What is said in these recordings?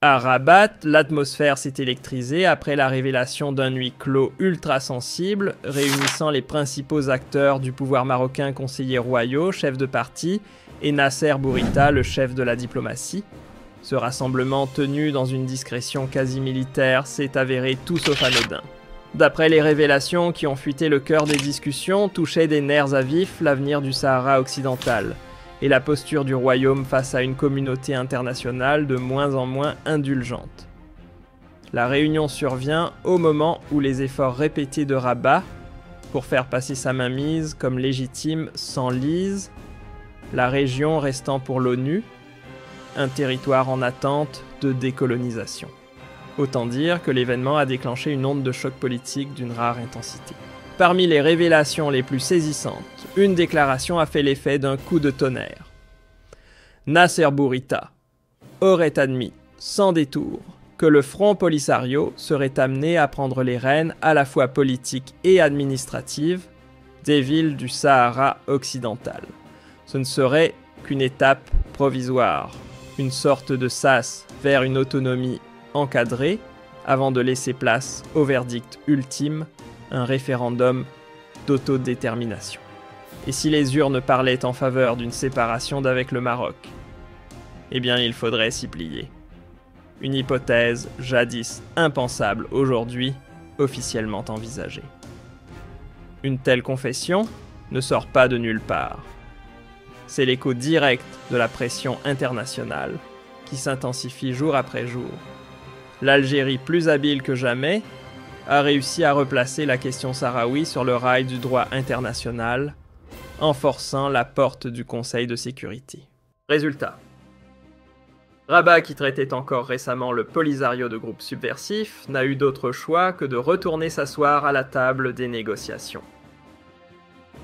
À Rabat, l'atmosphère s'est électrisée après la révélation d'un huis clos ultra sensible, réunissant les principaux acteurs du pouvoir marocain, conseillers royaux, chef de parti, et Nasser Bourita, le chef de la diplomatie. Ce rassemblement, tenu dans une discrétion quasi militaire, s'est avéré tout sauf anodin. D'après les révélations qui ont fuité le cœur des discussions, touchait des nerfs à vif l'avenir du Sahara occidental, et la posture du royaume face à une communauté internationale de moins en moins indulgente. La réunion survient au moment où les efforts répétés de Rabat pour faire passer sa mainmise comme légitime s'enlisent, la région restant pour l'ONU un territoire en attente de décolonisation. Autant dire que l'événement a déclenché une onde de choc politique d'une rare intensité. Parmi les révélations les plus saisissantes, une déclaration a fait l'effet d'un coup de tonnerre. Nasser Bourita aurait admis, sans détour, que le Front Polisario serait amené à prendre les rênes à la fois politiques et administratives des villes du Sahara occidental. Ce ne serait qu'une étape provisoire, une sorte de sas vers une autonomie encadrée, avant de laisser place au verdict ultime, un référendum d'autodétermination. Et si les urnes parlaient en faveur d'une séparation d'avec le Maroc, eh bien il faudrait s'y plier. Une hypothèse jadis impensable aujourd'hui, officiellement envisagée. Une telle confession ne sort pas de nulle part. C'est l'écho direct de la pression internationale qui s'intensifie jour après jour. L'Algérie, plus habile que jamais, a réussi à replacer la question sahraoui sur le rail du droit international, en forçant la porte du Conseil de sécurité. Résultat. Rabat, qui traitait encore récemment le Polisario de groupe subversif, n'a eu d'autre choix que de retourner s'asseoir à la table des négociations.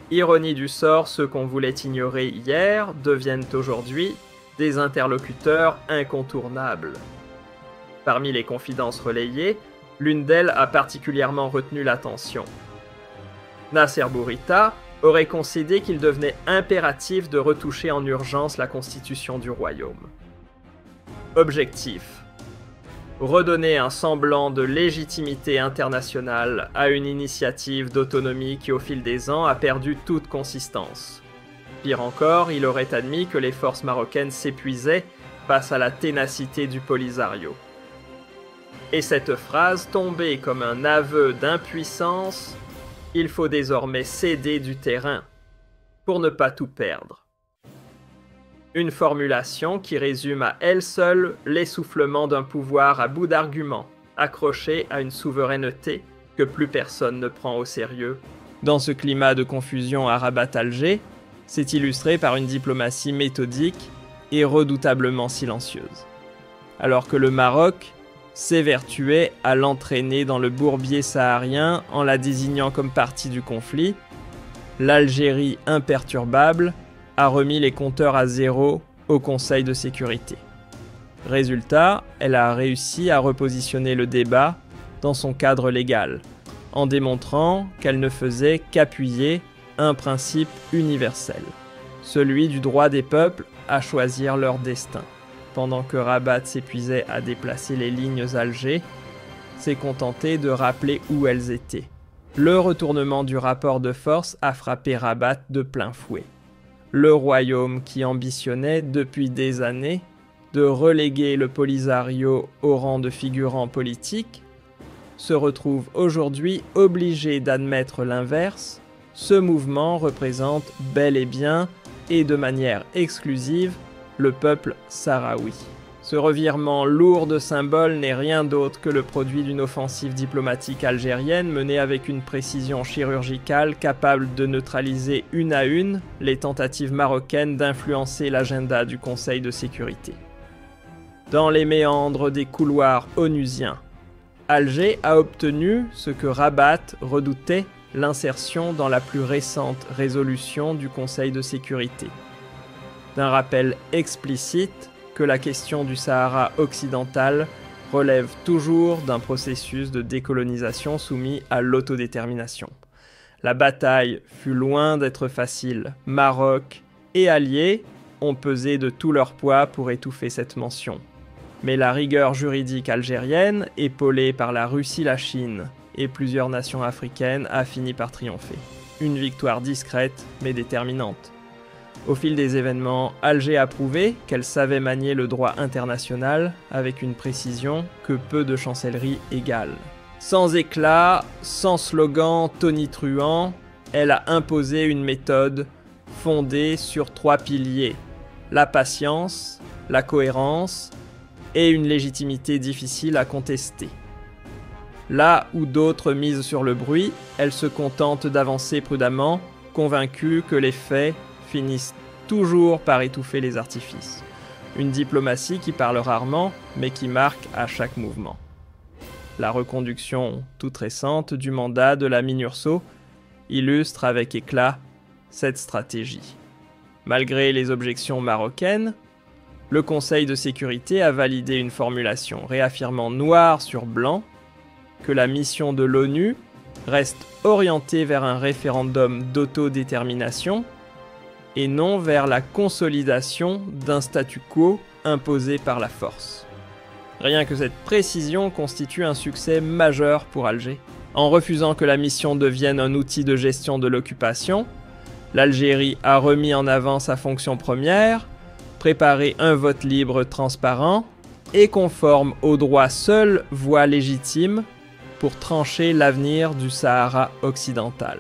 Ironie du sort, ceux qu'on voulait ignorer hier deviennent aujourd'hui des interlocuteurs incontournables. Parmi les confidences relayées, l'une d'elles a particulièrement retenu l'attention. Nasser Bourita aurait concédé qu'il devenait impératif de retoucher en urgence la constitution du royaume. Objectif: redonner un semblant de légitimité internationale à une initiative d'autonomie qui au fil des ans a perdu toute consistance. Pire encore, il aurait admis que les forces marocaines s'épuisaient face à la ténacité du Polisario. Et cette phrase tombait comme un aveu d'impuissance, il faut désormais céder du terrain pour ne pas tout perdre. Une formulation qui résume à elle seule l'essoufflement d'un pouvoir à bout d'arguments, accroché à une souveraineté que plus personne ne prend au sérieux. Dans ce climat de confusion à Rabat-Alger, c'est illustré par une diplomatie méthodique et redoutablement silencieuse. Alors que le Maroc s'évertuait à l'entraîner dans le bourbier saharien en la désignant comme partie du conflit, l'Algérie imperturbable a remis les compteurs à zéro au Conseil de sécurité. Résultat, elle a réussi à repositionner le débat dans son cadre légal, en démontrant qu'elle ne faisait qu'appuyer un principe universel, celui du droit des peuples à choisir leur destin. Pendant que Rabat s'épuisait à déplacer les lignes Alger, s'est contenté de rappeler où elles étaient. Le retournement du rapport de force a frappé Rabat de plein fouet. Le royaume qui ambitionnait depuis des années de reléguer le Polisario au rang de figurant politique se retrouve aujourd'hui obligé d'admettre l'inverse. Ce mouvement représente bel et bien, et de manière exclusive, le peuple sahraoui. Ce revirement lourd de symboles n'est rien d'autre que le produit d'une offensive diplomatique algérienne menée avec une précision chirurgicale capable de neutraliser une à une les tentatives marocaines d'influencer l'agenda du Conseil de sécurité. Dans les méandres des couloirs onusiens, Alger a obtenu ce que Rabat redoutait, l'insertion dans la plus récente résolution du Conseil de sécurité, d'un rappel explicite que la question du Sahara occidental relève toujours d'un processus de décolonisation soumis à l'autodétermination. La bataille fut loin d'être facile. Maroc et alliés ont pesé de tout leur poids pour étouffer cette mention. Mais la rigueur juridique algérienne, épaulée par la Russie, la Chine et plusieurs nations africaines, a fini par triompher. Une victoire discrète mais déterminante. Au fil des événements, Alger a prouvé qu'elle savait manier le droit international avec une précision que peu de chancelleries égalent. Sans éclat, sans slogan tonitruant, elle a imposé une méthode fondée sur 3 piliers: la patience, la cohérence et une légitimité difficile à contester. Là où d'autres misent sur le bruit, elle se contente d'avancer prudemment, convaincue que les faits finissent toujours par étouffer les artifices. Une diplomatie qui parle rarement, mais qui marque à chaque mouvement. La reconduction toute récente du mandat de la MINURSO illustre avec éclat cette stratégie. Malgré les objections marocaines, le Conseil de sécurité a validé une formulation réaffirmant noir sur blanc que la mission de l'ONU reste orientée vers un référendum d'autodétermination et non vers la consolidation d'un statu quo imposé par la force. Rien que cette précision constitue un succès majeur pour Alger. En refusant que la mission devienne un outil de gestion de l'occupation, l'Algérie a remis en avant sa fonction première, préparé un vote libre transparent et conforme au droit seule voie légitime pour trancher l'avenir du Sahara occidental.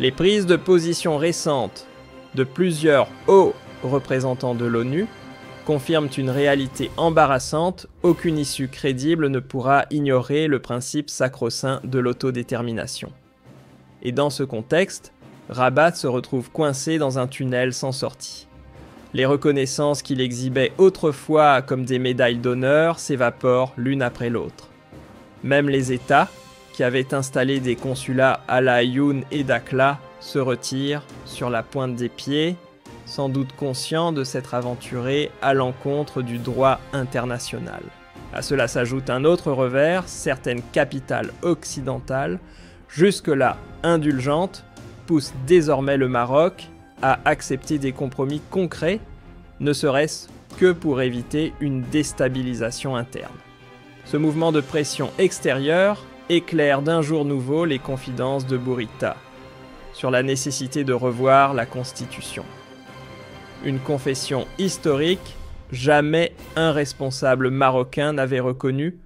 Les prises de position récentes de plusieurs hauts représentants de l'ONU confirment une réalité embarrassante. Aucune issue crédible ne pourra ignorer le principe sacro-saint de l'autodétermination. Et dans ce contexte, Rabat se retrouve coincé dans un tunnel sans sortie. Les reconnaissances qu'il exhibait autrefois comme des médailles d'honneur s'évaporent l'une après l'autre. Même les États, qui avaient installé des consulats à La Aïoun et Dakhla, se retirent sur la pointe des pieds, sans doute conscients de s'être aventurés à l'encontre du droit international. À cela s'ajoute un autre revers: certaines capitales occidentales, jusque-là indulgentes, poussent désormais le Maroc à accepter des compromis concrets, ne serait-ce que pour éviter une déstabilisation interne. Ce mouvement de pression extérieure éclaire d'un jour nouveau les confidences de Bourita sur la nécessité de revoir la Constitution. Une confession historique: jamais un responsable marocain n'avait reconnu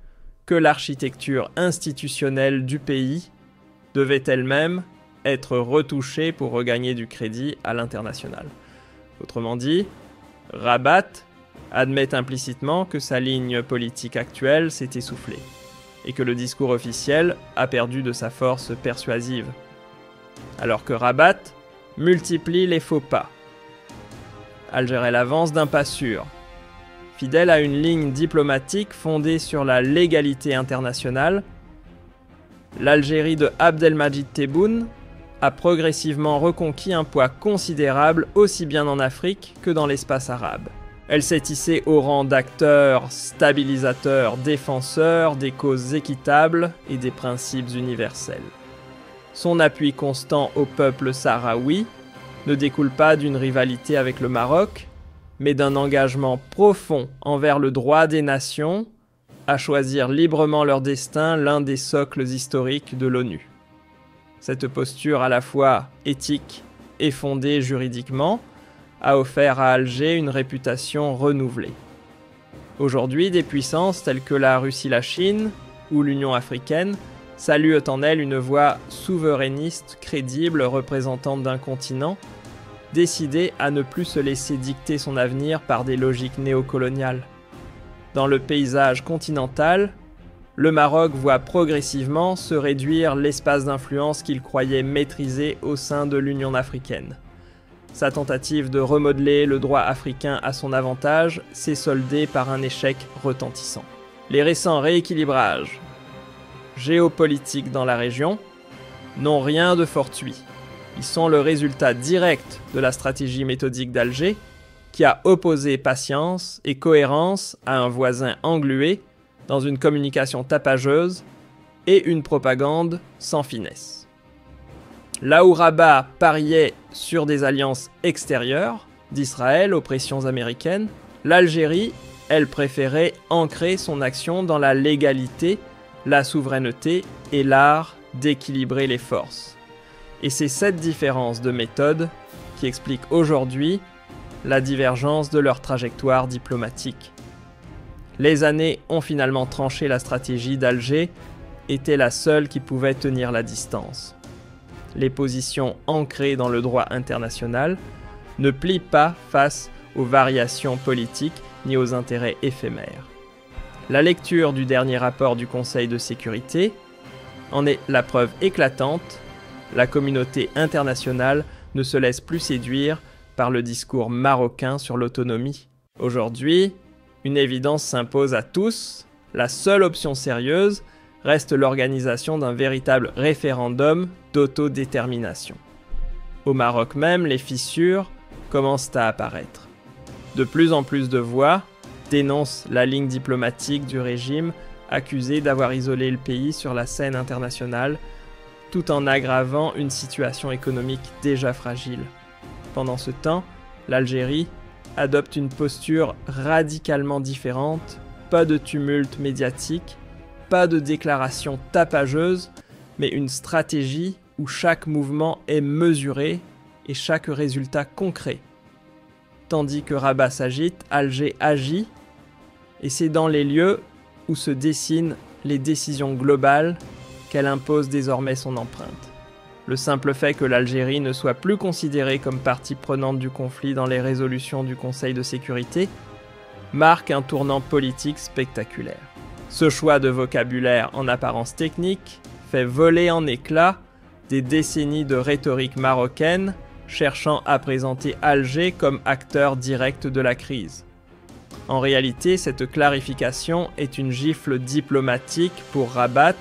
que l'architecture institutionnelle du pays devait elle-même être retouchée pour regagner du crédit à l'international. Autrement dit, Rabat admet implicitement que sa ligne politique actuelle s'est essoufflée et que le discours officiel a perdu de sa force persuasive. Alors que Rabat multiplie les faux pas. Alger avance d'un pas sûr. Fidèle à une ligne diplomatique fondée sur la légalité internationale, l'Algérie de Abdelmadjid Tebboune a progressivement reconquis un poids considérable aussi bien en Afrique que dans l'espace arabe. Elle s'est hissée au rang d'acteur stabilisateur, défenseur des causes équitables et des principes universels. Son appui constant au peuple sahraoui ne découle pas d'une rivalité avec le Maroc, mais d'un engagement profond envers le droit des nations à choisir librement leur destin, l'un des socles historiques de l'ONU. Cette posture à la fois éthique et fondée juridiquement a offert à Alger une réputation renouvelée. Aujourd'hui, des puissances telles que la Russie, la Chine ou l'Union africaine saluent en elle une voix souverainiste crédible représentante d'un continent décidé à ne plus se laisser dicter son avenir par des logiques néocoloniales. Dans le paysage continental, le Maroc voit progressivement se réduire l'espace d'influence qu'il croyait maîtriser au sein de l'Union africaine. Sa tentative de remodeler le droit africain à son avantage s'est soldée par un échec retentissant. Les récents rééquilibrages géopolitiques dans la région n'ont rien de fortuit. Ils sont le résultat direct de la stratégie méthodique d'Alger, qui a opposé patience et cohérence à un voisin englué dans une communication tapageuse et une propagande sans finesse. Là où Rabat pariait sur des alliances extérieures, d'Israël aux pressions américaines, l'Algérie Elle préférait ancrer son action dans la légalité, la souveraineté et l'art d'équilibrer les forces. Et c'est cette différence de méthode qui explique aujourd'hui la divergence de leur trajectoire diplomatique. Les années ont finalement tranché la stratégie d'Alger était la seule qui pouvait tenir la distance. Les positions ancrées dans le droit international ne plient pas face aux variations politiques ni aux intérêts éphémères. La lecture du dernier rapport du Conseil de sécurité en est la preuve éclatante. La communauté internationale ne se laisse plus séduire par le discours marocain sur l'autonomie. Aujourd'hui, une évidence s'impose à tous, la seule option sérieuse reste l'organisation d'un véritable référendum d'autodétermination. Au Maroc même, les fissures commencent à apparaître. De plus en plus de voix dénoncent la ligne diplomatique du régime accusé d'avoir isolé le pays sur la scène internationale tout en aggravant une situation économique déjà fragile. Pendant ce temps, l'Algérie adopte une posture radicalement différente, pas de tumulte médiatique, pas de déclarations tapageuses, mais une stratégie où chaque mouvement est mesuré et chaque résultat concret. Tandis que Rabat s'agite, Alger agit, et c'est dans les lieux où se dessinent les décisions globales qu'elle impose désormais son empreinte. Le simple fait que l'Algérie ne soit plus considérée comme partie prenante du conflit dans les résolutions du Conseil de sécurité marque un tournant politique spectaculaire. Ce choix de vocabulaire en apparence technique fait voler en éclats des décennies de rhétorique marocaine cherchant à présenter Alger comme acteur direct de la crise. En réalité, cette clarification est une gifle diplomatique pour Rabat.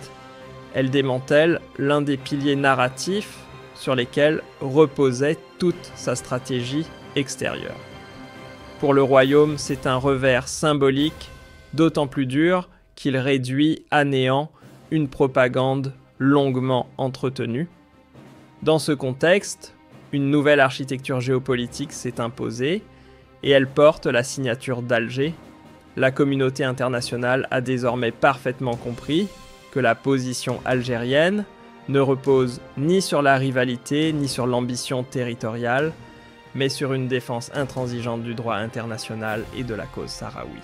Elle démantèle l'un des piliers narratifs sur lesquels reposait toute sa stratégie extérieure. Pour le royaume, c'est un revers symbolique, d'autant plus dur qu'il réduit à néant une propagande longuement entretenue. Dans ce contexte, une nouvelle architecture géopolitique s'est imposée et elle porte la signature d'Alger. La communauté internationale a désormais parfaitement compris que la position algérienne ne repose ni sur la rivalité ni sur l'ambition territoriale, mais sur une défense intransigeante du droit international et de la cause sahraoui.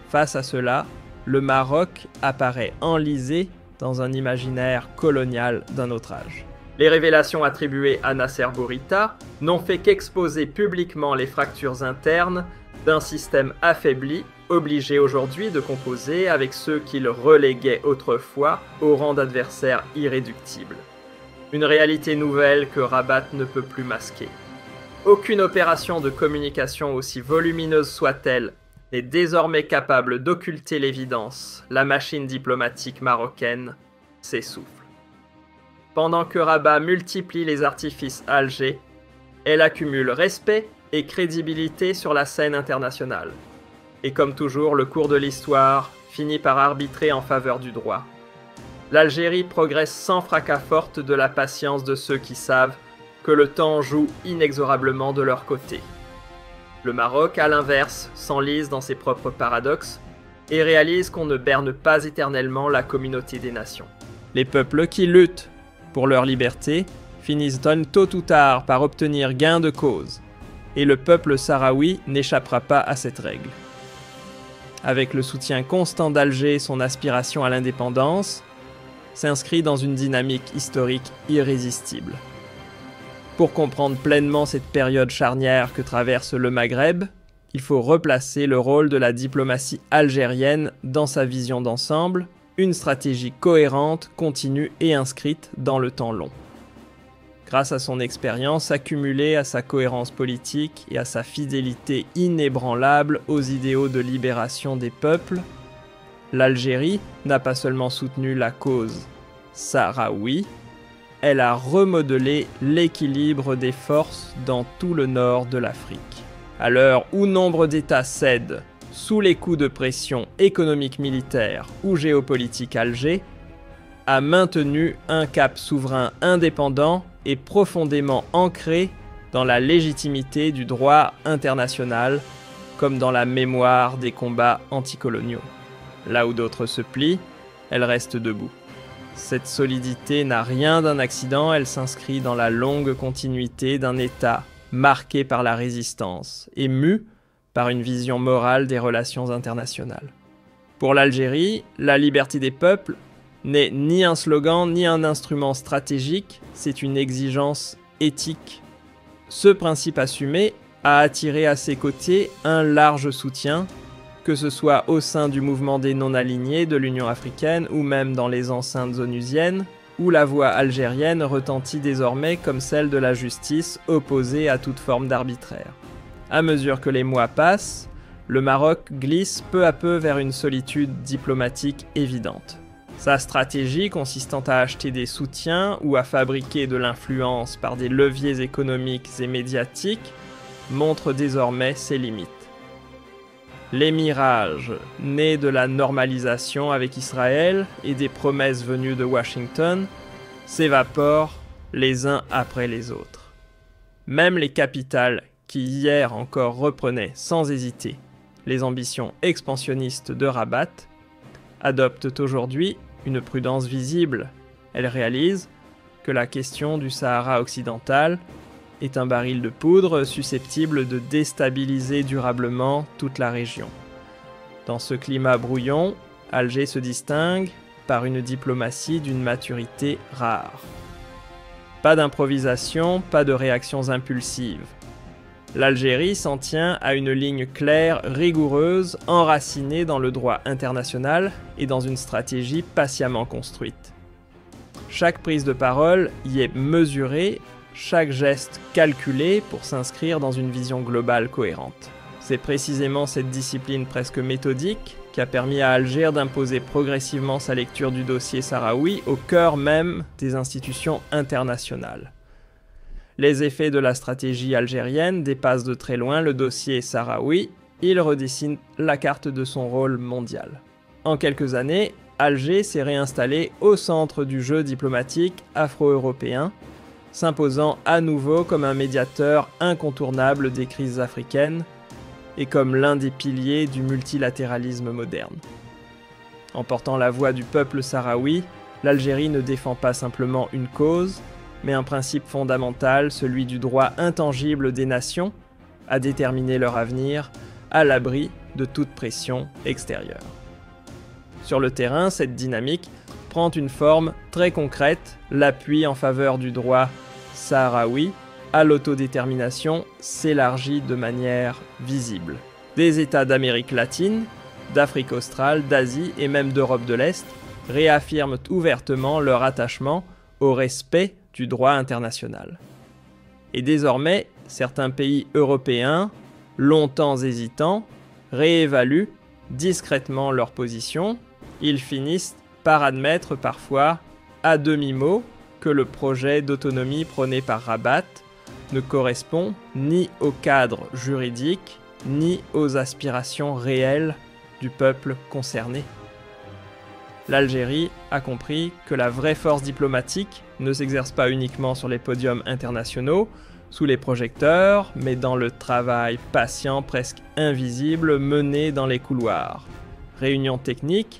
Face à cela, le Maroc apparaît enlisé dans un imaginaire colonial d'un autre âge. Les révélations attribuées à Nasser Bourita n'ont fait qu'exposer publiquement les fractures internes d'un système affaibli, obligé aujourd'hui de composer avec ceux qu'il reléguait autrefois au rang d'adversaires irréductibles. Une réalité nouvelle que Rabat ne peut plus masquer. Aucune opération de communication aussi volumineuse soit-elle n'est désormais capable d'occulter l'évidence. La machine diplomatique marocaine s'essouffle. Pendant que Rabat multiplie les artifices à Alger, elle accumule respect et crédibilité sur la scène internationale. Et comme toujours, le cours de l'histoire finit par arbitrer en faveur du droit. L'Algérie progresse sans fracas forte de la patience de ceux qui savent que le temps joue inexorablement de leur côté. Le Maroc, à l'inverse, s'enlise dans ses propres paradoxes et réalise qu'on ne berne pas éternellement la communauté des nations. Les peuples qui luttent pour leur liberté finissent tôt ou tard par obtenir gain de cause, et le peuple sahraoui n'échappera pas à cette règle. Avec le soutien constant d'Alger et son aspiration à l'indépendance, s'inscrit dans une dynamique historique irrésistible. Pour comprendre pleinement cette période charnière que traverse le Maghreb, il faut replacer le rôle de la diplomatie algérienne dans sa vision d'ensemble, une stratégie cohérente, continue et inscrite dans le temps long. Grâce à son expérience accumulée, à sa cohérence politique et à sa fidélité inébranlable aux idéaux de libération des peuples, l'Algérie n'a pas seulement soutenu la cause sahraoui, elle a remodelé l'équilibre des forces dans tout le nord de l'Afrique. À l'heure où nombre d'États cèdent sous les coups de pression économique, militaire ou géopolitique, Alger a maintenu un cap souverain indépendant et profondément ancré dans la légitimité du droit international comme dans la mémoire des combats anticoloniaux. Là où d'autres se plient, elle reste debout. Cette solidité n'a rien d'un accident, elle s'inscrit dans la longue continuité d'un État marqué par la résistance et mu par une vision morale des relations internationales. Pour l'Algérie, la liberté des peuples n'est ni un slogan ni un instrument stratégique, c'est une exigence éthique. Ce principe assumé a attiré à ses côtés un large soutien, que ce soit au sein du mouvement des non-alignés de l'Union africaine ou même dans les enceintes onusiennes, où la voix algérienne retentit désormais comme celle de la justice opposée à toute forme d'arbitraire. À mesure que les mois passent, le Maroc glisse peu à peu vers une solitude diplomatique évidente. Sa stratégie consistant à acheter des soutiens ou à fabriquer de l'influence par des leviers économiques et médiatiques montre désormais ses limites. Les mirages, nés de la normalisation avec Israël et des promesses venues de Washington, s'évaporent les uns après les autres. Même les capitales qui hier encore reprenaient sans hésiter les ambitions expansionnistes de Rabat, adoptent aujourd'hui une prudence visible. Elles réalisent que la question du Sahara occidental est un baril de poudre susceptible de déstabiliser durablement toute la région. Dans ce climat brouillon, Alger se distingue par une diplomatie d'une maturité rare. Pas d'improvisation, pas de réactions impulsives. L'Algérie s'en tient à une ligne claire, rigoureuse, enracinée dans le droit international et dans une stratégie patiemment construite. Chaque prise de parole y est mesurée, chaque geste calculé pour s'inscrire dans une vision globale cohérente. C'est précisément cette discipline presque méthodique qui a permis à Alger d'imposer progressivement sa lecture du dossier sahraoui au cœur même des institutions internationales. Les effets de la stratégie algérienne dépassent de très loin le dossier sahraoui, il redessine la carte de son rôle mondial. En quelques années, Alger s'est réinstallé au centre du jeu diplomatique afro-européen, s'imposant à nouveau comme un médiateur incontournable des crises africaines et comme l'un des piliers du multilatéralisme moderne. En portant la voix du peuple sahraoui, l'Algérie ne défend pas simplement une cause, mais un principe fondamental, celui du droit intangible des nations à déterminer leur avenir à l'abri de toute pression extérieure. Sur le terrain, cette dynamique prend une forme très concrète, l'appui en faveur du droit sahraoui à l'autodétermination s'élargit de manière visible. Des États d'Amérique latine, d'Afrique australe, d'Asie et même d'Europe de l'Est réaffirment ouvertement leur attachement au respect du droit international. Et désormais, certains pays européens, longtemps hésitants, réévaluent discrètement leur position. Ils finissent par admettre parfois, à demi-mot, que le projet d'autonomie prôné par Rabat ne correspond ni au cadre juridique, ni aux aspirations réelles du peuple concerné. L'Algérie a compris que la vraie force diplomatique ne s'exerce pas uniquement sur les podiums internationaux, sous les projecteurs, mais dans le travail patient, presque invisible, mené dans les couloirs. Réunions techniques,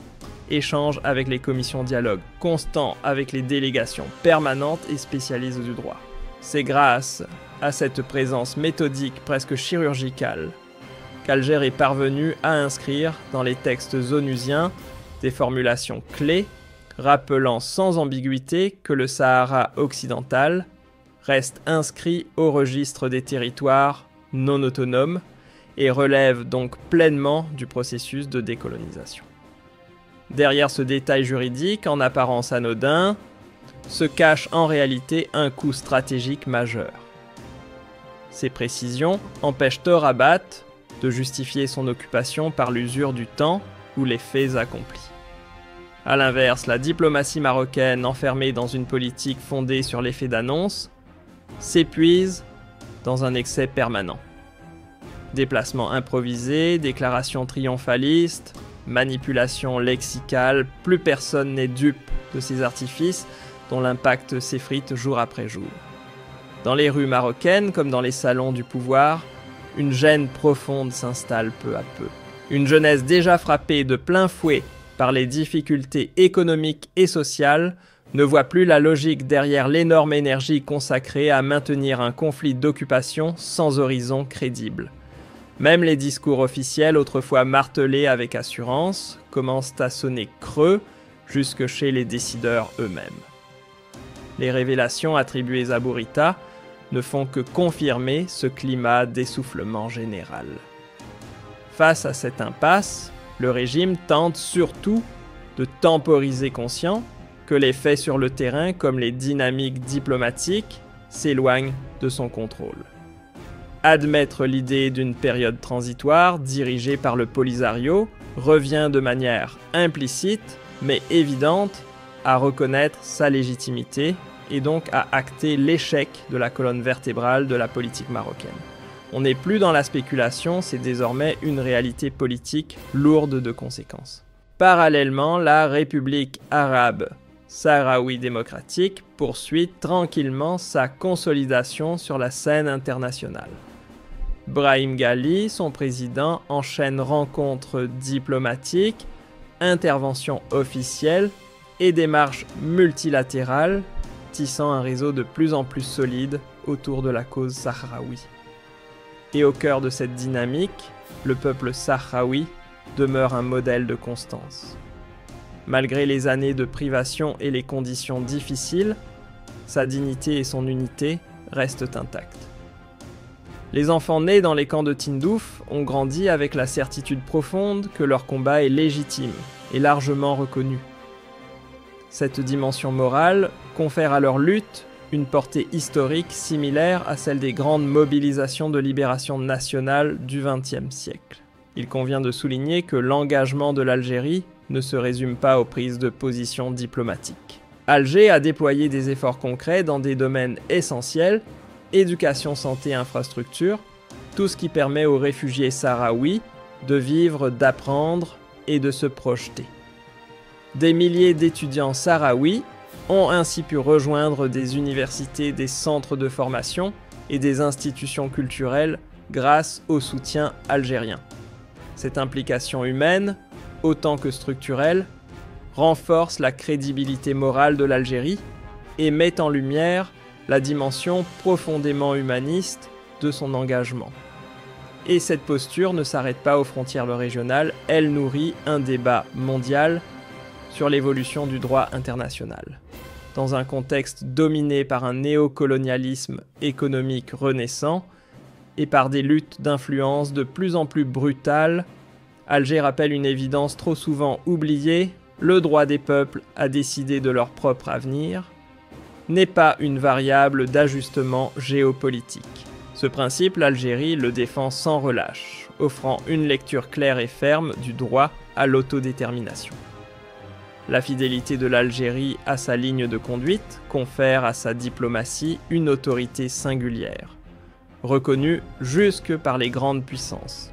échanges avec les commissions dialogue constants avec les délégations permanentes et spécialistes du droit. C'est grâce à cette présence méthodique presque chirurgicale qu'Alger est parvenu à inscrire dans les textes onusiens des formulations clés rappelant sans ambiguïté que le Sahara occidental reste inscrit au registre des territoires non autonomes et relève donc pleinement du processus de décolonisation. Derrière ce détail juridique, en apparence anodin, se cache en réalité un coût stratégique majeur. Ces précisions empêchent Rabat de justifier son occupation par l'usure du temps ou les faits accomplis. A l'inverse, la diplomatie marocaine, enfermée dans une politique fondée sur l'effet d'annonce, s'épuise dans un excès permanent. Déplacements improvisés, déclarations triomphalistes, manipulations lexicales, plus personne n'est dupe de ces artifices dont l'impact s'effrite jour après jour. Dans les rues marocaines, comme dans les salons du pouvoir, une gêne profonde s'installe peu à peu. Une jeunesse déjà frappée de plein fouet par les difficultés économiques et sociales ne voit plus la logique derrière l'énorme énergie consacrée à maintenir un conflit d'occupation sans horizon crédible. Même les discours officiels, autrefois martelés avec assurance, commencent à sonner creux jusque chez les décideurs eux-mêmes. Les révélations attribuées à Burita ne font que confirmer ce climat d'essoufflement général. Face à cette impasse, le régime tente surtout de temporiser, conscient que les faits sur le terrain, comme les dynamiques diplomatiques, s'éloignent de son contrôle. Admettre l'idée d'une période transitoire dirigée par le Polisario revient de manière implicite, mais évidente, à reconnaître sa légitimité et donc à acter l'échec de la colonne vertébrale de la politique marocaine. On n'est plus dans la spéculation, c'est désormais une réalité politique lourde de conséquences. Parallèlement, la République arabe sahraoui démocratique poursuit tranquillement sa consolidation sur la scène internationale. Brahim Ghali, son président, enchaîne rencontres diplomatiques, interventions officielles et démarches multilatérales, tissant un réseau de plus en plus solide autour de la cause sahraoui. Et au cœur de cette dynamique, le peuple sahraoui demeure un modèle de constance. Malgré les années de privation et les conditions difficiles, sa dignité et son unité restent intactes. Les enfants nés dans les camps de Tindouf ont grandi avec la certitude profonde que leur combat est légitime et largement reconnu. Cette dimension morale confère à leur lutte une portée historique similaire à celle des grandes mobilisations de libération nationale du XXe siècle. Il convient de souligner que l'engagement de l'Algérie ne se résume pas aux prises de position diplomatiques. Alger a déployé des efforts concrets dans des domaines essentiels, éducation, santé, infrastructure, tout ce qui permet aux réfugiés sahraouis de vivre, d'apprendre et de se projeter. Des milliers d'étudiants sahraouis ont ainsi pu rejoindre des universités, des centres de formation et des institutions culturelles grâce au soutien algérien. Cette implication humaine, autant que structurelle, renforce la crédibilité morale de l'Algérie et met en lumière la dimension profondément humaniste de son engagement. Et cette posture ne s'arrête pas aux frontières régionales, elle nourrit un débat mondial sur l'évolution du droit international. Dans un contexte dominé par un néocolonialisme économique renaissant et par des luttes d'influence de plus en plus brutales, Alger rappelle une évidence trop souvent oubliée, le droit des peuples à décider de leur propre avenir n'est pas une variable d'ajustement géopolitique. Ce principe, l'Algérie le défend sans relâche, offrant une lecture claire et ferme du droit à l'autodétermination. La fidélité de l'Algérie à sa ligne de conduite confère à sa diplomatie une autorité singulière, reconnue jusque par les grandes puissances.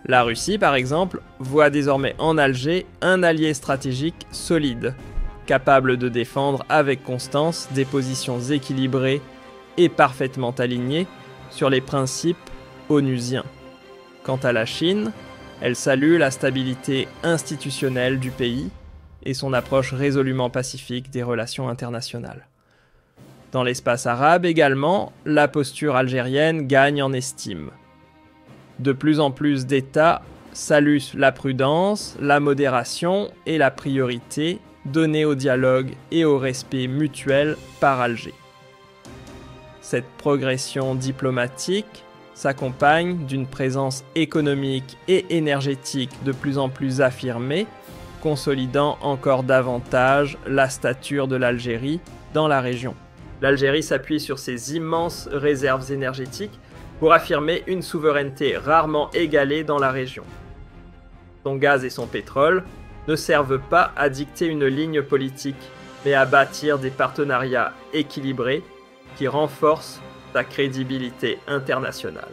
La Russie, par exemple, voit désormais en Alger un allié stratégique solide, capable de défendre avec constance des positions équilibrées et parfaitement alignées sur les principes onusiens. Quant à la Chine, elle salue la stabilité institutionnelle du pays et son approche résolument pacifique des relations internationales. Dans l'espace arabe également, la posture algérienne gagne en estime. De plus en plus d'États saluent la prudence, la modération et la priorité donnée au dialogue et au respect mutuel par Alger. Cette progression diplomatique s'accompagne d'une présence économique et énergétique de plus en plus affirmée, consolidant encore davantage la stature de l'Algérie dans la région. L'Algérie s'appuie sur ses immenses réserves énergétiques pour affirmer une souveraineté rarement égalée dans la région. Son gaz et son pétrole ne servent pas à dicter une ligne politique, mais à bâtir des partenariats équilibrés qui renforcent sa crédibilité internationale.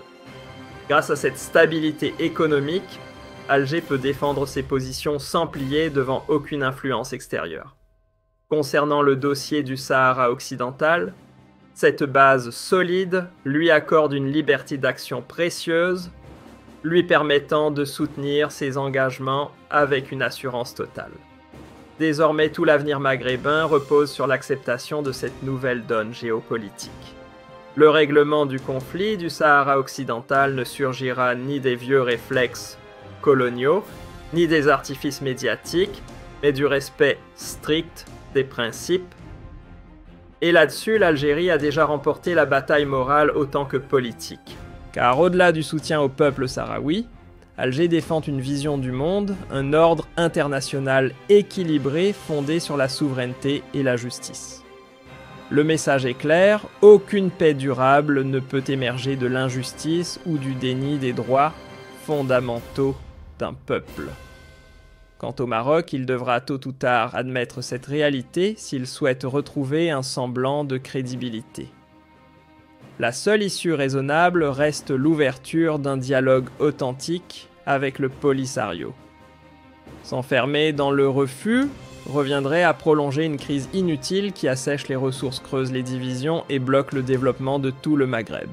Grâce à cette stabilité économique, Alger peut défendre ses positions sans plier devant aucune influence extérieure. Concernant le dossier du Sahara occidental, Cette base solide lui accorde une liberté d'action précieuse, lui permettant de soutenir ses engagements avec une assurance totale. Désormais, tout l'avenir maghrébin repose sur l'acceptation de cette nouvelle donne géopolitique. Le règlement du conflit du Sahara occidental ne surgira ni des vieux réflexes coloniaux, ni des artifices médiatiques, mais du respect strict des principes. Et là-dessus, l'Algérie a déjà remporté la bataille morale autant que politique. Car au-delà du soutien au peuple sahraoui, Alger défend une vision du monde, un ordre international équilibré fondé sur la souveraineté et la justice. Le message est clair, aucune paix durable ne peut émerger de l'injustice ou du déni des droits fondamentaux d'un peuple. Quant au Maroc, il devra tôt ou tard admettre cette réalité s'il souhaite retrouver un semblant de crédibilité. La seule issue raisonnable reste l'ouverture d'un dialogue authentique avec le Polisario. S'enfermer dans le refus reviendrait à prolonger une crise inutile qui assèche les ressources, creuse les divisions et bloque le développement de tout le Maghreb.